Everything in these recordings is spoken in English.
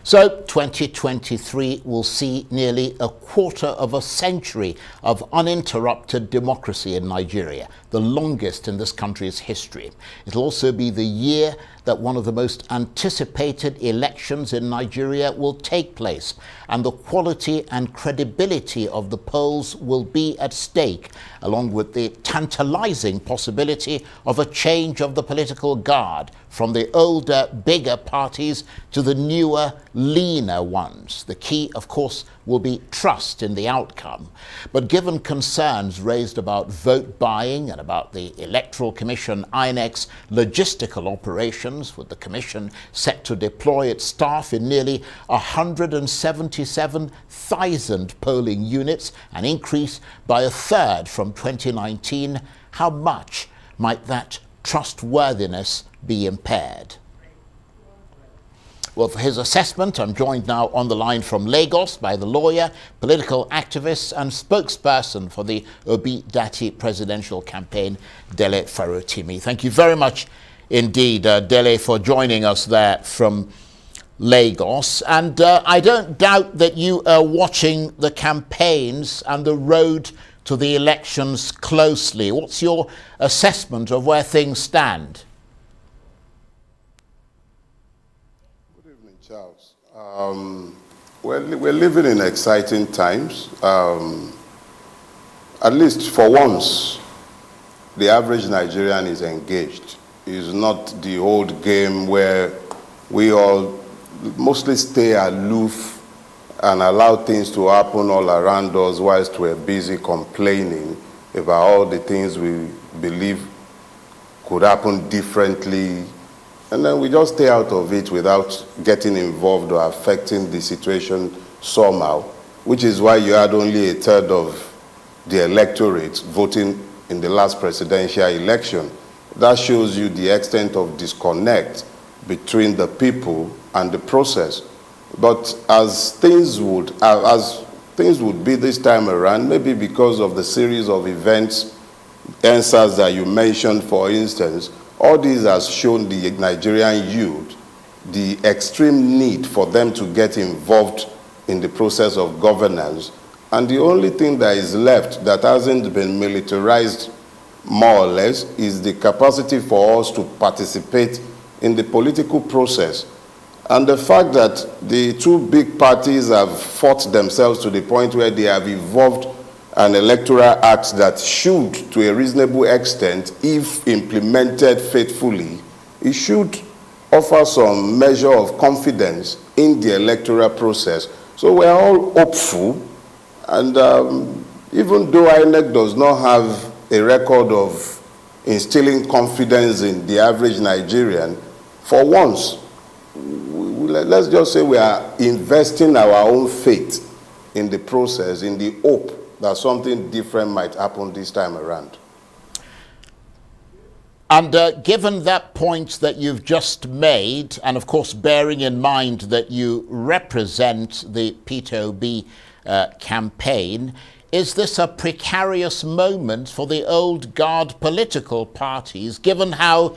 So 2023 will see nearly a quarter of a century of uninterrupted democracy in Nigeria, the longest in this country's history. It'll also be the year that one of the most anticipated elections in Nigeria will take place, and the quality and credibility of the polls will be at stake, along with the tantalizing possibility of a change of the political guard from the older, bigger parties to the newer, leaner ones. The key, of course, will be trust in the outcome. But given concerns raised about vote buying and about the Electoral Commission INEC's logistical operations, with the Commission set to deploy its staff in nearly 177,000 polling units, an increase by a third from 2019, how much might that trustworthiness be impaired? Well, for his assessment, I'm joined now on the line from Lagos by the lawyer, political activist and spokesperson for the Obi Dati presidential campaign, Dele Farotimi. Thank you very much indeed, Dele, for joining us there from Lagos. And I don't doubt that you are watching the campaigns and the road to the elections closely. What's your assessment of where things stand? Charles, we're living in exciting times. At least for once, the average Nigerian is engaged. It's not the old game where we all mostly stay aloof and allow things to happen all around us whilst we're busy complaining about all the things we believe could happen differently. And then we just stay out of it without getting involved or affecting the situation somehow, which is why you had only a third of the electorate voting in the last presidential election. That shows you the extent of disconnect between the people and the process. But as things would be this time around, maybe because of the series of events, answers that you mentioned, for instance, all these has shown the Nigerian youth the extreme need for them to get involved in the process of governance. And the only thing that is left that hasn't been militarized, more or less, is the capacity for us to participate in the political process. And the fact that the two big parties have fought themselves to the point where they have evolved an electoral act that should, to a reasonable extent, if implemented faithfully, it should offer some measure of confidence in the electoral process. So we're all hopeful, and even though INEC does not have a record of instilling confidence in the average Nigerian, for once, let's just say we are investing our own faith in the process, in the hope that something different might happen this time around. And given that point that you've just made, and of course bearing in mind that you represent the Peter Obi campaign, is this a precarious moment for the old guard political parties, given how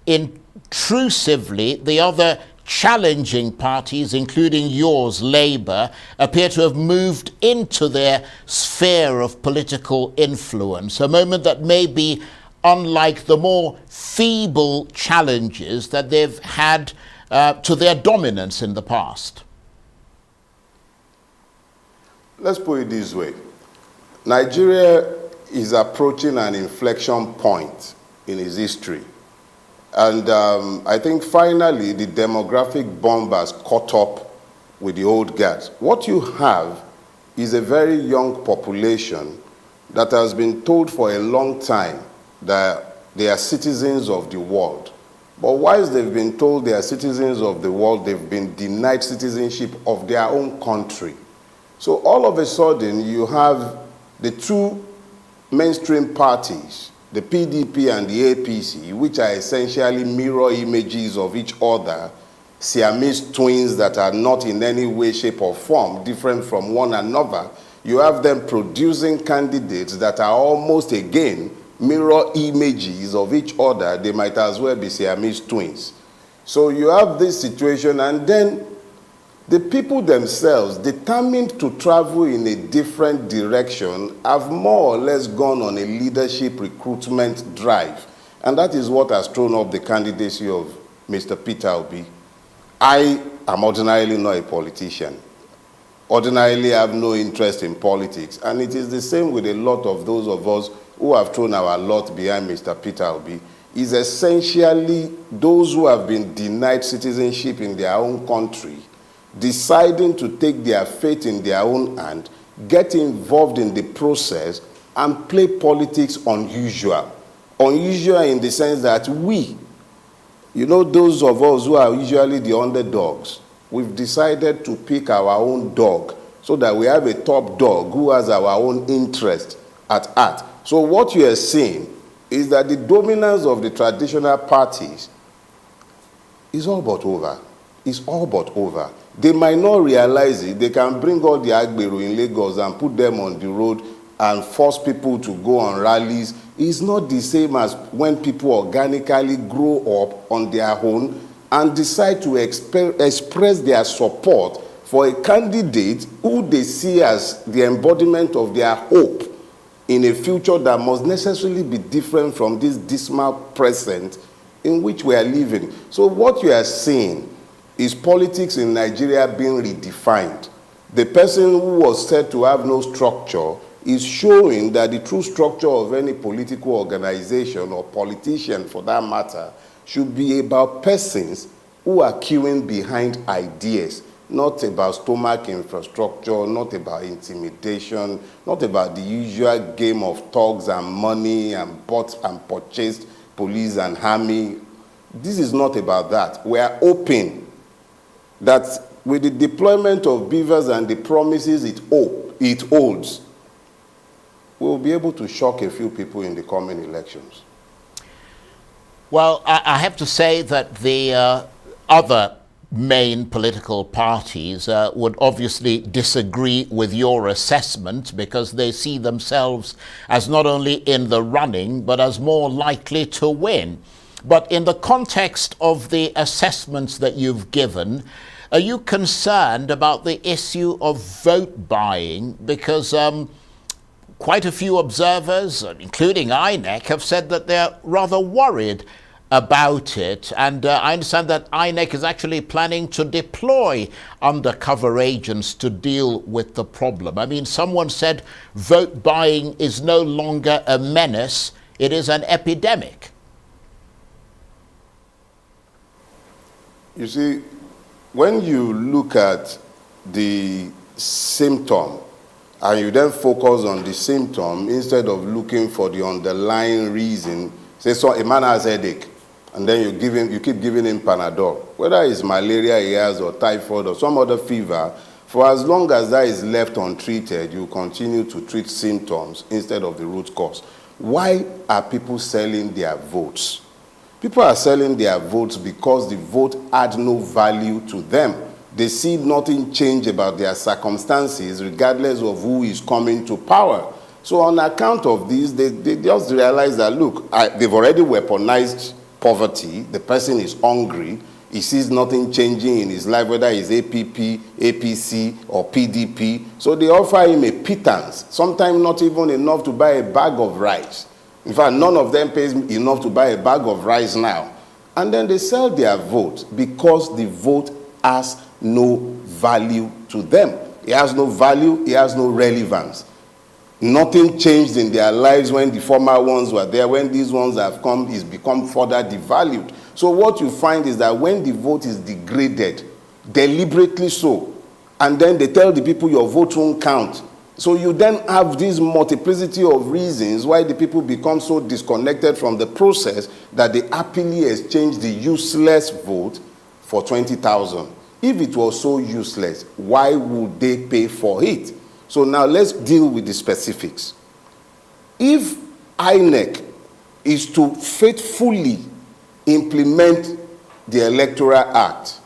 intrusively the other challenging parties, including yours, Labour, appear to have moved into their sphere of political influence, a moment that may be unlike the more feeble challenges that they've had to their dominance in the past? Let's put it this way. Nigeria is approaching an inflection point in its history. And I think finally the demographic bomb has caught up with the old guards. What you have is a very young population that has been told for a long time that they are citizens of the world. But whilst they've been told they are citizens of the world, they've been denied citizenship of their own country. So all of a sudden you have the two mainstream parties, the PDP and the APC, which are essentially mirror images of each other, Siamese twins that are not in any way, shape, or form different from one another. You have them producing candidates that are almost, again, mirror images of each other. They might as well be Siamese twins. So you have this situation, and then The people themselves, determined to travel in a different direction, have more or less gone on a leadership recruitment drive. And that is what has thrown up the candidacy of Mr. Peter Obi. I am ordinarily not a politician. Ordinarily have no interest in politics. And it is the same with a lot of those of us who have thrown our lot behind Mr. Peter Obi. Is essentially those who have been denied citizenship in their own country, deciding to take their fate in their own hand, get involved in the process, and play politics unusual. Unusual in the sense that we, those of us who are usually the underdogs, we've decided to pick our own dog so that we have a top dog who has our own interest at heart. So what you are seeing is that the dominance of the traditional parties is all but over. It's all but over. They might not realize it. They can bring all the Agbero in Lagos and put them on the road and force people to go on rallies. It's not the same as when people organically grow up on their own and decide to express their support for a candidate who they see as the embodiment of their hope in a future that must necessarily be different from this dismal present in which we are living. So what you are seeing is politics in Nigeria being redefined. The person who was said to have no structure is showing that the true structure of any political organization or politician for that matter should be about persons who are queuing behind ideas, not about stomach infrastructure, not about intimidation, not about the usual game of thugs and money and bought and purchased police and army. This is not about that. We are hoping that with the deployment of beavers and the promises it holds, we will be able to shock a few people in the coming elections. Well, I have to say that the other main political parties would obviously disagree with your assessment because they see themselves as not only in the running, but as more likely to win. But in the context of the assessments that you've given, are you concerned about the issue of vote buying? Because quite a few observers, including INEC, have said that they're rather worried about it. And I understand that INEC is actually planning to deploy undercover agents to deal with the problem. I mean, someone said vote buying is no longer a menace, it is an epidemic. You see, when you look at the symptom and you then focus on the symptom instead of looking for the underlying reason, say so a man has headache, and then you keep giving him Panadol, whether it's malaria he has or typhoid or some other fever, for as long as that is left untreated, you continue to treat symptoms instead of the root cause. Why are people selling their votes? People are selling their votes because the vote had no value to them. They see nothing change about their circumstances regardless of who is coming to power. So on account of this, they just realize that, look, they've already weaponized poverty. The person is hungry. He sees nothing changing in his life, whether it's APP, APC, or PDP. So they offer him a pittance, sometimes not even enough to buy a bag of rice. In fact, none of them pays enough to buy a bag of rice now. And then they sell their vote because the vote has no value to them. It has no value, it has no relevance. Nothing changed in their lives when the former ones were there. When these ones have come, it's become further devalued. So what you find is that when the vote is degraded, deliberately so, and then they tell the people your vote won't count. So you then have this multiplicity of reasons why the people become so disconnected from the process that they happily exchange the useless vote for 20,000. If it was so useless, why would they pay for it? So now let's deal with the specifics. If INEC is to faithfully implement the Electoral Act,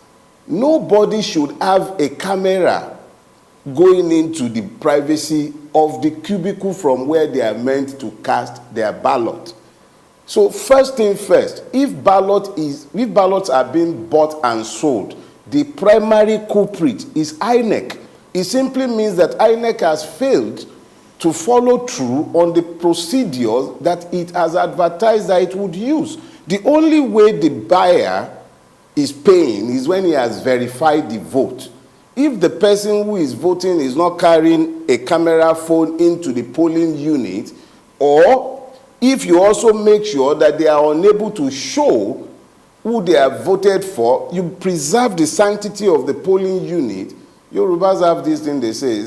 nobody should have a camera going into the privacy of the cubicle from where they are meant to cast their ballot. So first thing first, if ballots are being bought and sold the primary culprit is INEC. It simply means that INEC has failed to follow through on the procedures that it has advertised that it would use. The only way the buyer is paying is when he has verified the vote. If the person who is voting is not carrying a camera phone into the polling unit, or if you also make sure that they are unable to show who they have voted for, you preserve the sanctity of the polling unit. Yorubas have this thing they say,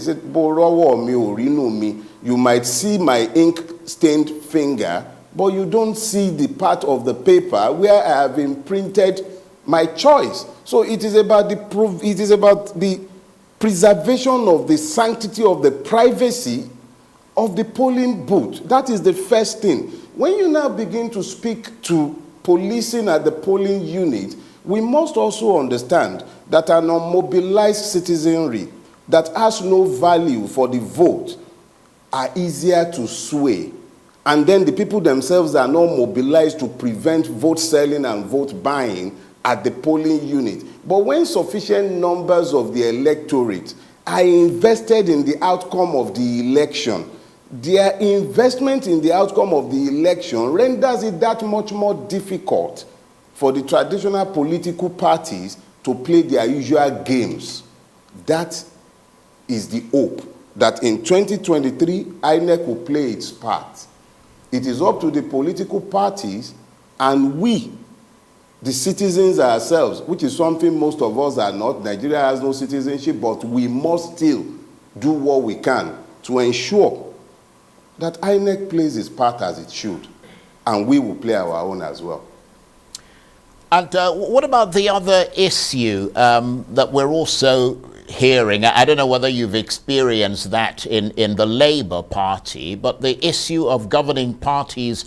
you might see my ink-stained finger, but you don't see the part of the paper where I have imprinted my choice. So it is about the preservation of the sanctity of the privacy of the polling booth. That is the first thing. When you now begin to speak to policing at the polling unit, we must also understand that an unmobilized citizenry that has no value for the vote are easier to sway. And then the people themselves are not mobilized to prevent vote selling and vote buying at the polling unit. But when sufficient numbers of the electorate are invested in the outcome of the election, their investment in the outcome of the election renders it that much more difficult for the traditional political parties to play their usual games. That is the hope that in 2023, INEC will play its part. It is up to the political parties and we, the citizens ourselves, which is something most of us are not. Nigeria has no citizenship, but we must still do what we can to ensure that INEC plays its part as it should, and we will play our own as well. And what about the other issue that we're also hearing? I don't know whether you've experienced that in the Labour Party, but the issue of governing parties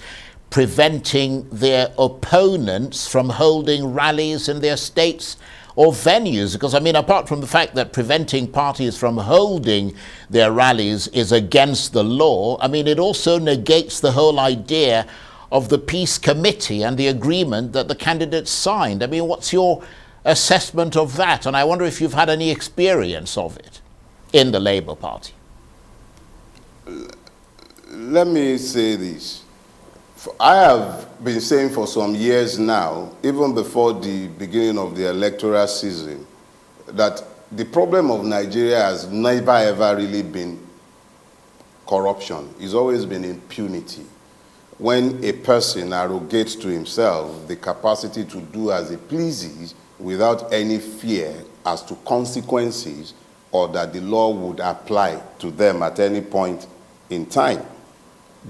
preventing their opponents from holding rallies in their states or venues. Because, I mean, apart from the fact that preventing parties from holding their rallies is against the law, I mean, it also negates the whole idea of the peace committee and the agreement that the candidates signed. I mean, what's your assessment of that? And I wonder if you've had any experience of it in the Labour Party. Let me say this. I have been saying for some years now, even before the beginning of the electoral season, that the problem of Nigeria has never ever really been corruption. It's always been impunity. When a person arrogates to himself the capacity to do as he pleases without any fear as to consequences or that the law would apply to them at any point in time.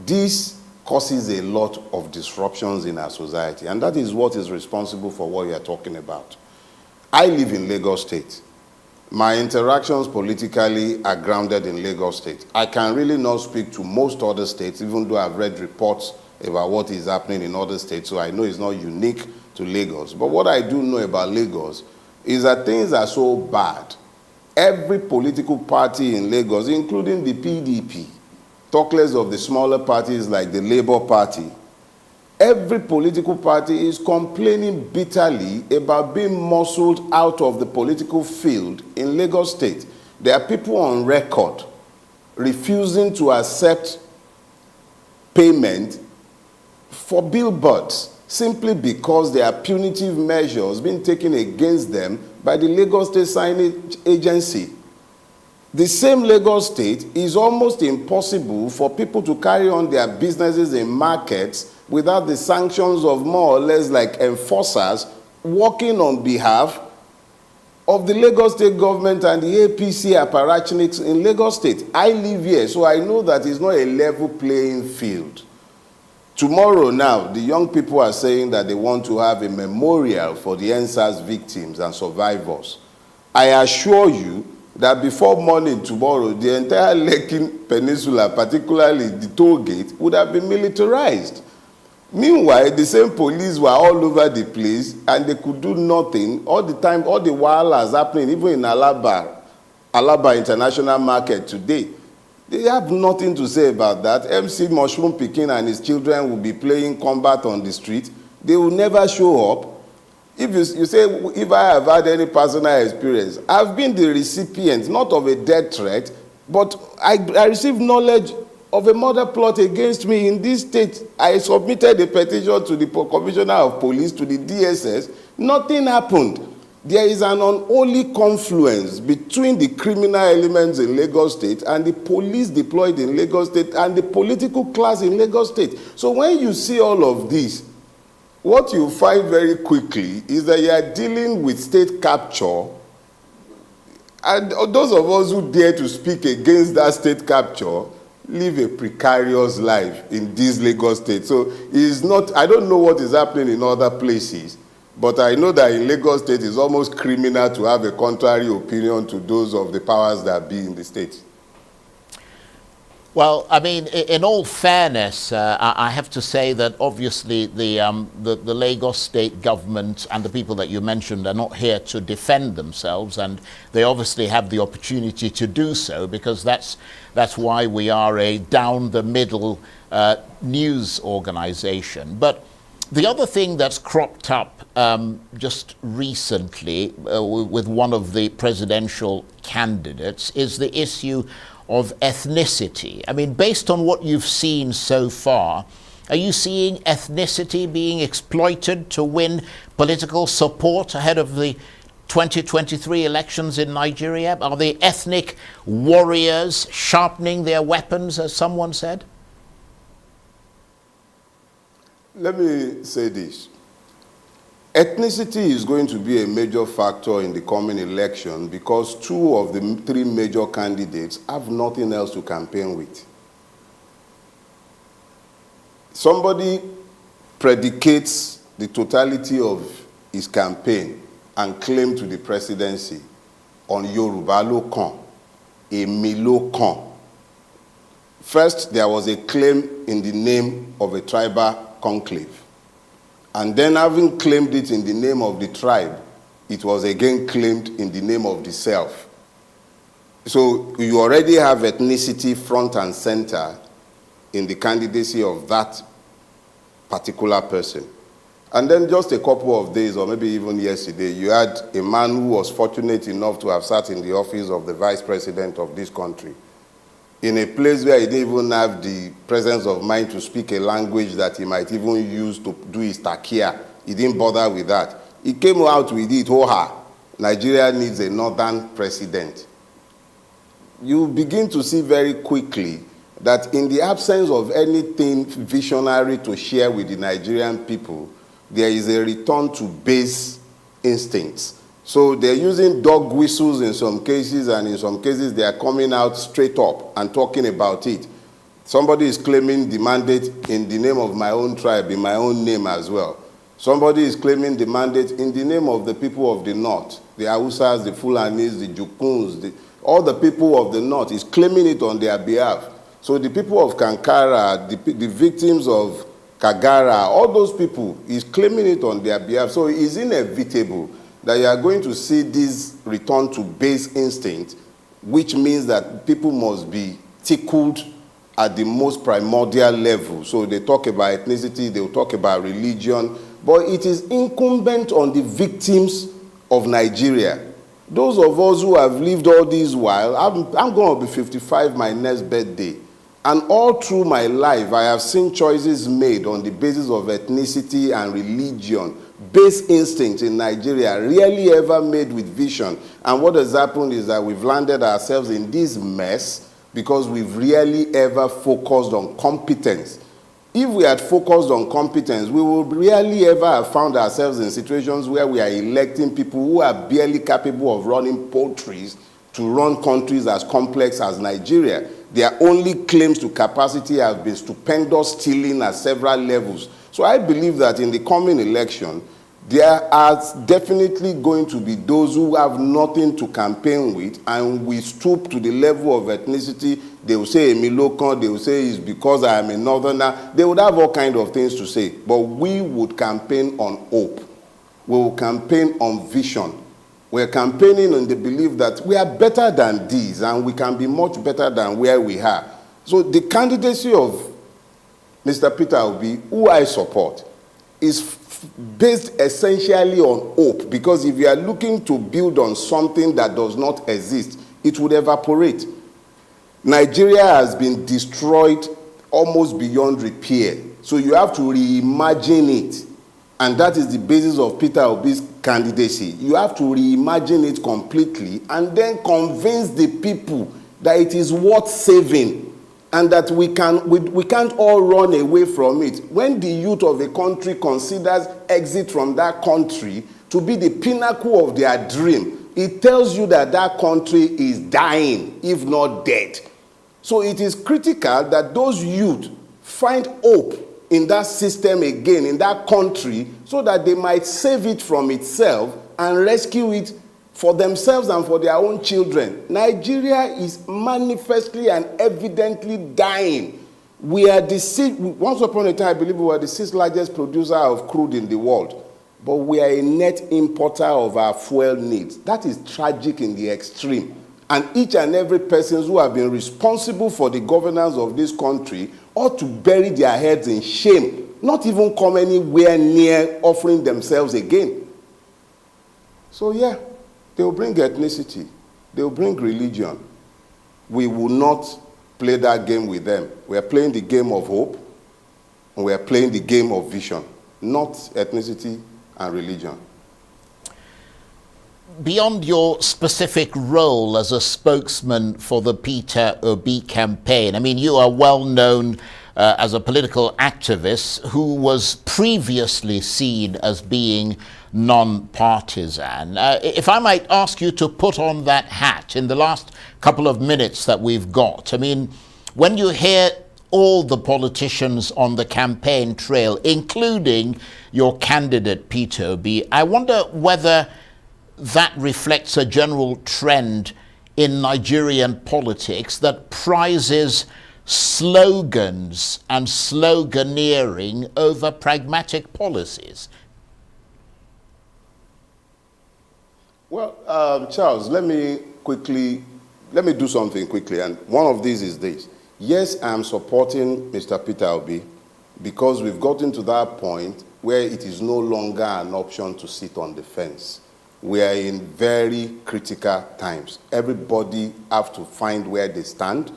This causes a lot of disruptions in our society, and that is what is responsible for what you are talking about. I live in Lagos State. My interactions politically are grounded in Lagos State. I can really not speak to most other states, even though I've read reports about what is happening in other states, so I know it's not unique to Lagos. But what I do know about Lagos is that things are so bad. Every political party in Lagos, including the PDP, talk less of the smaller parties like the Labour Party, every political party is complaining bitterly about being muscled out of the political field in Lagos State. There are people on record refusing to accept payment for billboards simply because there are punitive measures being taken against them by the Lagos State Signage Agency. The same Lagos State is almost impossible for people to carry on their businesses in markets without the sanctions of more or less like enforcers working on behalf of the Lagos State government and the APC apparatchiks in Lagos State. I live here, so I know that it's not a level playing field. Tomorrow now, the young people are saying that they want to have a memorial for the NSAS victims and survivors. I assure you that before morning tomorrow, the entire Lekki Peninsula, particularly the toll gate, would have been militarized. Meanwhile, the same police were all over the place and they could do nothing. All the time, all the wilders happening, even in Alaba International Market today. They have nothing to say about that. MC Mushroom Pikin and his children will be playing combat on the street. They will never show up. If you say, if I have had any personal experience, I've been the recipient, not of a death threat, but I received knowledge of a murder plot against me in this state. I submitted a petition to the Commissioner of Police, to the DSS. Nothing happened. There is an unholy confluence between the criminal elements in Lagos State and the police deployed in Lagos State and the political class in Lagos State. So when you see all of this, what you find very quickly is that you are dealing with state capture, and those of us who dare to speak against that state capture live a precarious life in this Lagos State. So it's not, I don't know what is happening in other places, but I know that in Lagos State it's almost criminal to have a contrary opinion to those of the powers that be in the state. Well, I mean, in all fairness, I have to say that obviously the Lagos state government and the people that you mentioned are not here to defend themselves, and they obviously have the opportunity to do so, because that's why we are a down-the-middle news organization. But the other thing that's cropped up just recently with one of the presidential candidates is the issue of ethnicity. I mean, based on what you've seen so far, are you seeing ethnicity being exploited to win political support ahead of the 2023 elections in Nigeria? Are the ethnic warriors sharpening their weapons, as someone said? Let me say this. Ethnicity is going to be a major factor in the coming election because two of the three major candidates have nothing else to campaign with. Somebody predicates the totality of his campaign and claim to the presidency on Yoruba lo kan, Emi lo kan. First, there was a claim in the name of a tribal conclave. And then, having claimed it in the name of the tribe, it was again claimed in the name of the self. So you already have ethnicity front and center in the candidacy of that particular person. And then just a couple of days, or maybe even yesterday, you had a man who was fortunate enough to have sat in the office of the vice president of this country, in a place where he didn't even have the presence of mind to speak a language that he might even use to do his takia. He didn't bother with that. He came out with it, Nigeria needs a northern president. You begin to see very quickly that in the absence of anything visionary to share with the Nigerian people, there is a return to base instincts. So they're using dog whistles in some cases, and in some cases they are coming out straight up and talking about it. Somebody is claiming the mandate in the name of my own tribe, in my own name as well. Somebody is claiming the mandate in the name of the people of the north, the Hausas, the Fulanis, the Jukuns, all the people of the north is claiming it on their behalf. So the people of Kankara, the victims of Kagara, all those people is claiming it on their behalf. So it's inevitable that you are going to see this return to base instinct, which means that people must be tickled at the most primordial level. So they talk about ethnicity, they will talk about religion, but it is incumbent on the victims of Nigeria. Those of us who have lived all this while, I'm going to be 55 my next birthday, and all through my life I have seen choices made on the basis of ethnicity and religion. Base instinct in Nigeria, rarely ever made with vision. And what has happened is that we've landed ourselves in this mess because we've rarely ever focused on competence. If we had focused on competence, we would rarely ever have found ourselves in situations where we are electing people who are barely capable of running poultries to run countries as complex as Nigeria. Their only claims to capacity have been stupendous stealing at several levels. So I believe that in the coming election, there are definitely going to be those who have nothing to campaign with, and we stoop to the level of ethnicity. They will say Emilokan, they will say it's because I am a northerner. They would have all kinds of things to say. But we would campaign on hope. We will campaign on vision. We're campaigning on the belief that we are better than these, and we can be much better than where we are. So the candidacy of Mr. Peter Obi, who I support, is based essentially on hope, because if you are looking to build on something that does not exist, it would evaporate. Nigeria has been destroyed almost beyond repair, so you have to reimagine it, and that is the basis of Peter Obi's candidacy. You have to reimagine it completely and then convince the people that it is worth saving, and that we can't all run away from it. When the youth of a country considers exit from that country to be the pinnacle of their dream, it tells you that that country is dying, if not dead. So it is critical that those youth find hope in that system again, in that country, so that they might save it from itself and rescue it for themselves and for their own children. Nigeria is manifestly and evidently dying. We are once upon a time, I believe we were the 6th largest producer of crude in the world, but we are a net importer of our fuel needs. That is tragic in the extreme. And each and every person who have been responsible for the governance of this country ought to bury their heads in shame, not even come anywhere near offering themselves again. So yeah, they will bring ethnicity, they will bring religion. We will not play that game with them. We are playing the game of hope, and we are playing the game of vision, not ethnicity and religion. Beyond your specific role as a spokesman for the Peter Obi campaign, I mean, you are well known as a political activist who was previously seen as being non-partisan. If I might ask you to put on that hat in the last couple of minutes that we've got, I mean, when you hear all the politicians on the campaign trail, including your candidate Peter Obi, I wonder whether that reflects a general trend in Nigerian politics that prizes slogans and sloganeering over pragmatic policies. Well, Charles, let me do something quickly, and one of these is this. Yes, I'm supporting Mr. Peter Obi because we've gotten to that point where it is no longer an option to sit on the fence. We are in very critical times. Everybody have to find where they stand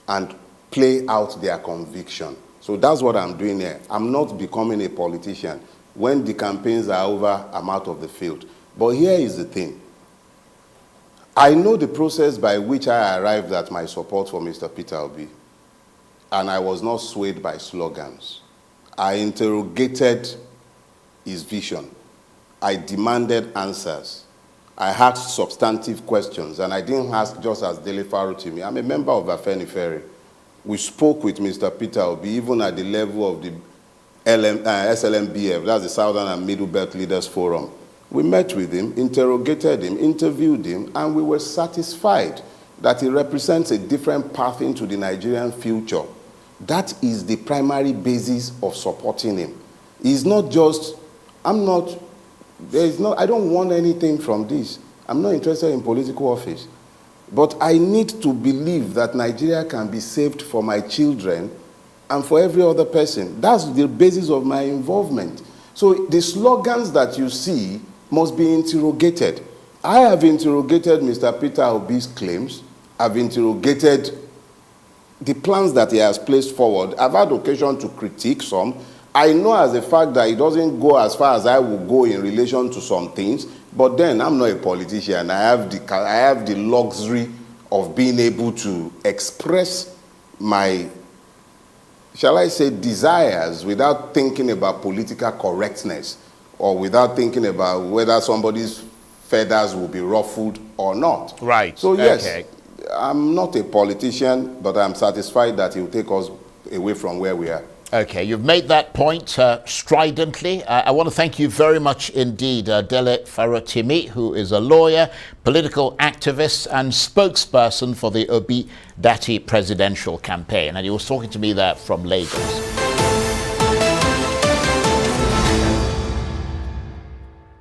and play out their conviction. So that's what I'm doing here. I'm not becoming a politician. When the campaigns are over, I'm out of the field. But here is the thing. I know the process by which I arrived at my support for Mr. Peter Obi, and I was not swayed by slogans. I interrogated his vision. I demanded answers. I asked substantive questions, and I didn't ask just as Dele Farotimi. I'm a member of Afenifere. We spoke with Mr. Peter Obi, even at the level of the SLMBF, that's the Southern and Middle Belt Leaders Forum. We met with him, interrogated him, interviewed him, and we were satisfied that he represents a different path into the Nigerian future. That is the primary basis of supporting him. He's not just, I don't want anything from this. I'm not interested in political office. But I need to believe that Nigeria can be saved for my children and for every other person. That's the basis of my involvement. So the slogans that you see must be interrogated. I have interrogated Mr. Peter Obi's claims. I've interrogated the plans that he has placed forward. I've had occasion to critique some. I know as a fact that he doesn't go as far as I will go in relation to some things, but then I'm not a politician. I have the luxury of being able to express my, shall I say, desires without thinking about political correctness or without thinking about whether somebody's feathers will be ruffled or not. Right. So yes, okay. I'm not a politician, but I'm satisfied that he will take us away from where we are. Okay, you've made that point stridently. I want to thank you very much indeed, Dele Farotimi, who is a lawyer, political activist, and spokesperson for the Obi Datti presidential campaign. And he was talking to me there from Lagos.